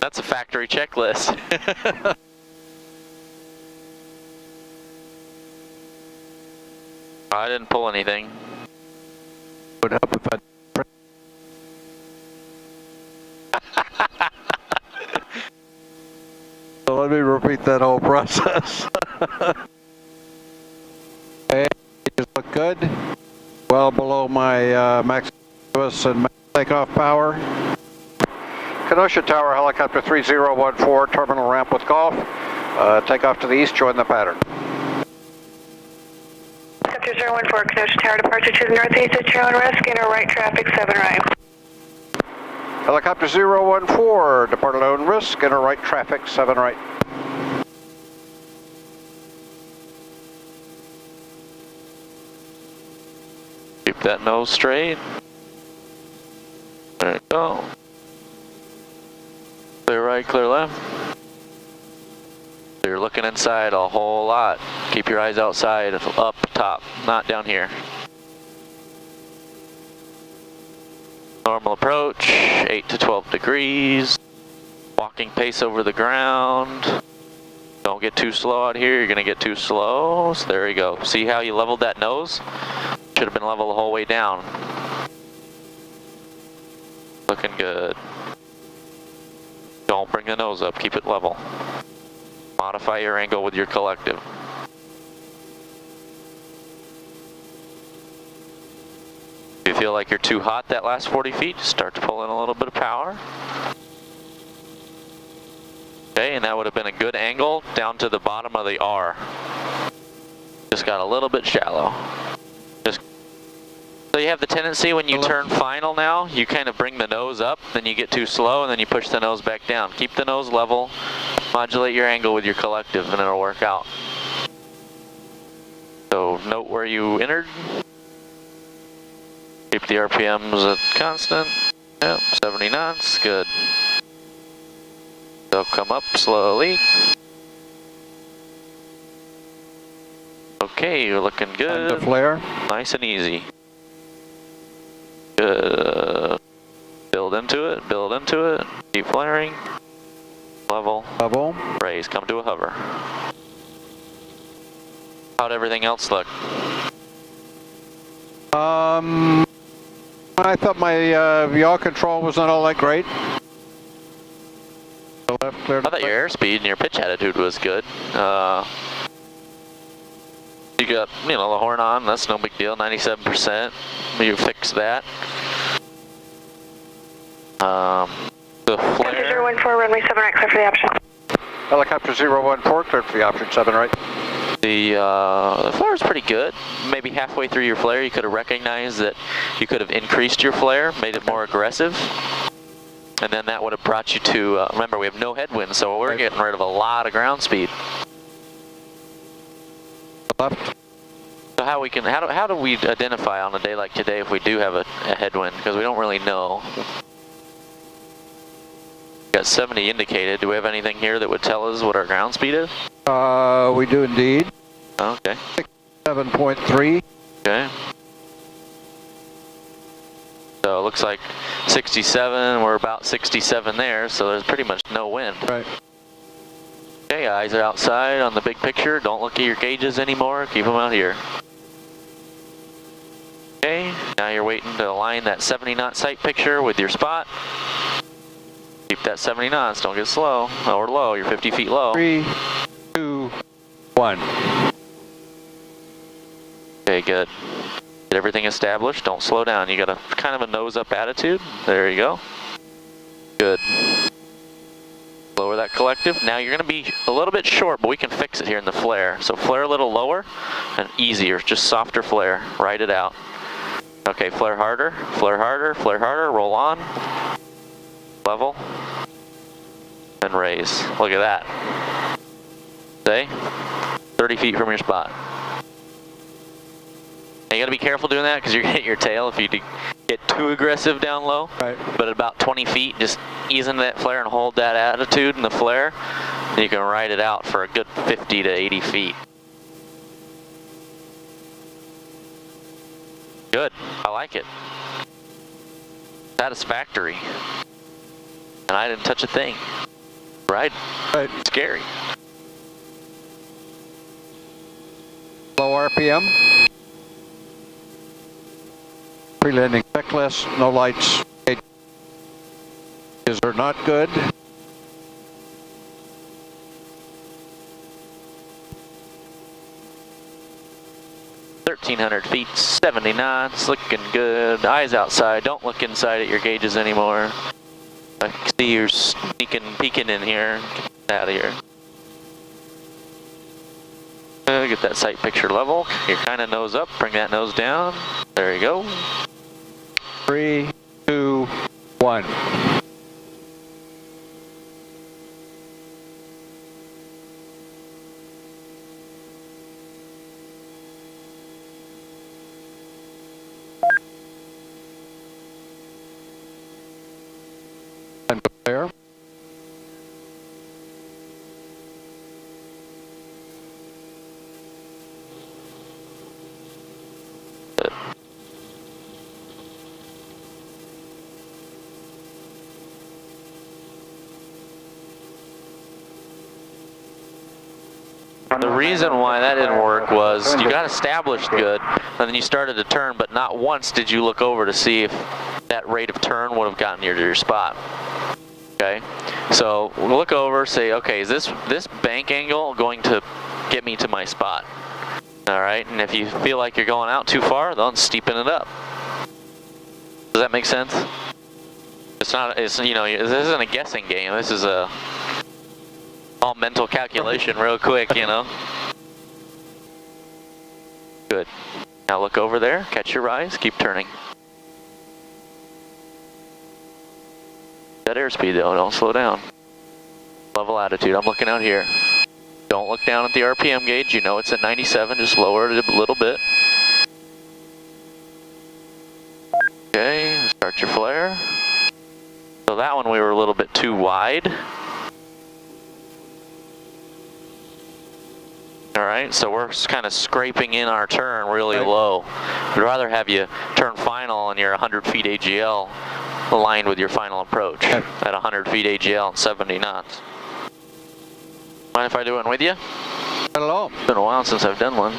That's a factory checklist. I didn't pull anything. Would help if I. So let me repeat that whole process. Okay, just look good. Well below my max and max takeoff power. Kenosha Tower, helicopter 3014, terminal ramp with golf. Take off to the east, join the pattern. Helicopter 014, Kenosha Tower, departure to the northeast at Trail and Risk, inner right traffic, 7 right. Helicopter 014, departed own risk, inner right traffic, 7 right. Keep that nose straight. There you go. Clear right, clear left. So you're looking inside a whole lot. Keep your eyes outside, up top, not down here. Normal approach, 8 to 12 degrees. Walking pace over the ground. Don't get too slow out here, you're gonna get too slow. So there you go. See how you leveled that nose? Should have been level the whole way down. Looking good. Don't bring the nose up, keep it level. Modify your angle with your collective. If you feel like you're too hot that last 40 feet, just start to pull in a little bit of power. Okay, and that would have been a good angle down to the bottom of the R. Just got a little bit shallow. So you have the tendency when you turn final now, you kind of bring the nose up, then you get too slow, and then you push the nose back down. Keep the nose level, modulate your angle with your collective, and it'll work out. So note where you entered. Keep the RPMs at constant. Yep, 70 knots, good. They'll come up slowly. Okay, you're looking good. Time to flare. Nice and easy. Good. Build into it, build into it. Keep flaring. Level. Level. Raise, come to a hover. How'd everything else look? I thought my yaw control was not all that great. The left cleared. I thought your airspeed and your pitch attitude was good. You got, you know, the horn on, that's no big deal, 97%. You fix that. The flare. 014, runway 7 right, clear for the option. Helicopter 014, cleared for the option, 7 right. The flare is pretty good. Maybe halfway through your flare, you could have recognized that you could have increased your flare, made it more aggressive. And then that would have brought you to, remember we have no headwind, so we're getting rid of a lot of ground speed. Left. So how do we identify on a day like today if we do have a headwind? Because we don't really know. Got 70 indicated. Do we have anything here that would tell us what our ground speed is? We do indeed. Okay. 7.3. Okay. So it looks like 67, we're about 67 there, so there's pretty much no wind. Right. Okay, eyes are outside on the big picture. Don't look at your gauges anymore, keep them out here. Okay, now you're waiting to align that 70 knot sight picture with your spot. Keep that 70 knots, don't get slow or low, you're 50 feet low. 3, 2, 1. Okay, good. Get everything established, don't slow down. You got a kind of a nose up attitude. There you go. Good. Lower that collective. Now you're gonna be a little bit short, but we can fix it here in the flare. So flare a little lower and easier, just softer flare. Ride it out. Okay, flare harder, flare harder, flare harder, roll on. Level. And raise. Look at that. Stay 30 feet from your spot. Now you gotta be careful doing that because you're gonna hit your tail if you get too aggressive down low. Right. But at about 20 feet, just ease into that flare and hold that attitude in the flare. And you can ride it out for a good 50 to 80 feet. Good, I like it. Satisfactory. And I didn't touch a thing. Right. Right. Scary. Low RPM. Pre-landing checklist, no lights. Gauges are not good. feet, 70 knots, looking good. Eyes outside, don't look inside at your gauges anymore. I can see you're peeking in here. Get out of here. Get that sight picture level. You're kind of nose up, bring that nose down. There you go. 3, 2, 1. And prepare. The reason why that didn't work was you got established good, and then you started to turn, but not once did you look over to see if that rate of turn would have gotten you to your spot. Okay, so look over, say, okay, is this bank angle going to get me to my spot? All right, and if you feel like you're going out too far, then steepen it up. Does that make sense? It's not, it's, you know, this isn't a guessing game. This is a all mental calculation real quick, you know. Good. Now look over there, catch your rise, keep turning. That airspeed though, don't slow down. Level attitude, I'm looking out here. Don't look down at the RPM gauge, you know it's at 97, just lower it a little bit. Okay, start your flare. So that one we were a little bit too wide. Alright, so we're kind of scraping in our turn really low. We'd rather have you turn final and your 100 feet AGL aligned with your final approach at 100 feet AGL and 70 knots. Mind if I do one with you? Hello. It's been a while since I've done one.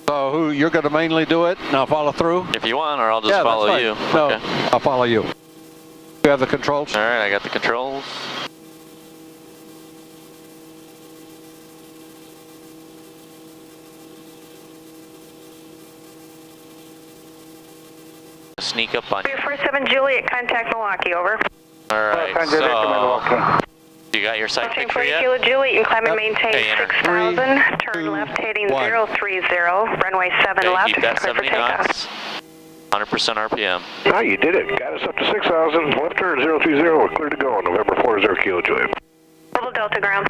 So you're going to mainly do it and I'll follow through? If you want, or I'll just follow you. No, okay. I'll follow you. You have the controls? Alright, I got the controls. Sneak up on you. 47 Juliet, contact Milwaukee, over. Alright, so you got your sight picture yet? Kilo Juliet, and climb and maintain Okay, 6,000, turn 2, left heading 1. 030, runway 7 Okay, left, keep that clear for 70 takeoff. knots. 100% RPM. Ah, you did it. Got us up to 6,000. Left turn 030. We're clear to go. November 40 Kilo Juliet. Double Delta ground.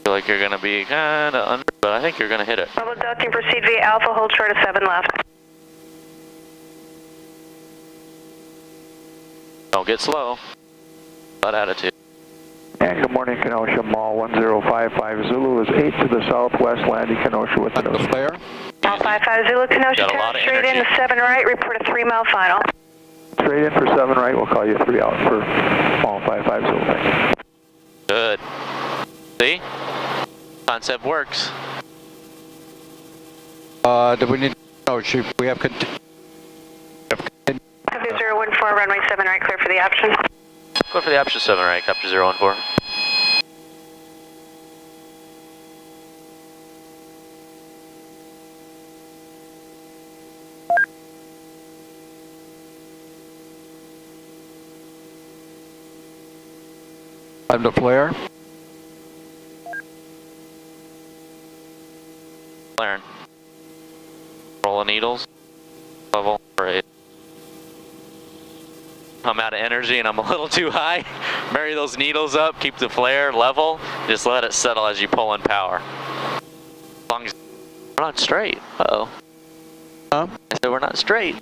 Feel like you're going to be kind of under, but I think you're going to hit it. Double Delta and proceed via Alpha, hold short of 7 left. Don't get slow. That attitude. And good morning, Kenosha, Mall 1055 Zulu is 8 to the southwest, landing Kenosha with the nose. Flare. Mall 55 Zulu, Kenosha, Got a lot turn of straight in energy. to 7 right, report a 3-mile final. Straight in for 7 right, we'll call you 3 out for Mall 55 Zulu. Thank you. Good. See? Concept works. Do we need, no, we have, 014, runway 7 right, clear for the option. Go for the option 7 right, Copter 014. time to flare. Flaring. Roll the needles. Level. Right. I'm out of energy and I'm a little too high. Marry those needles up, keep the flare level, just let it settle as you pull in power. As long as we're not straight. Uh-oh. Huh? I said we're not straight.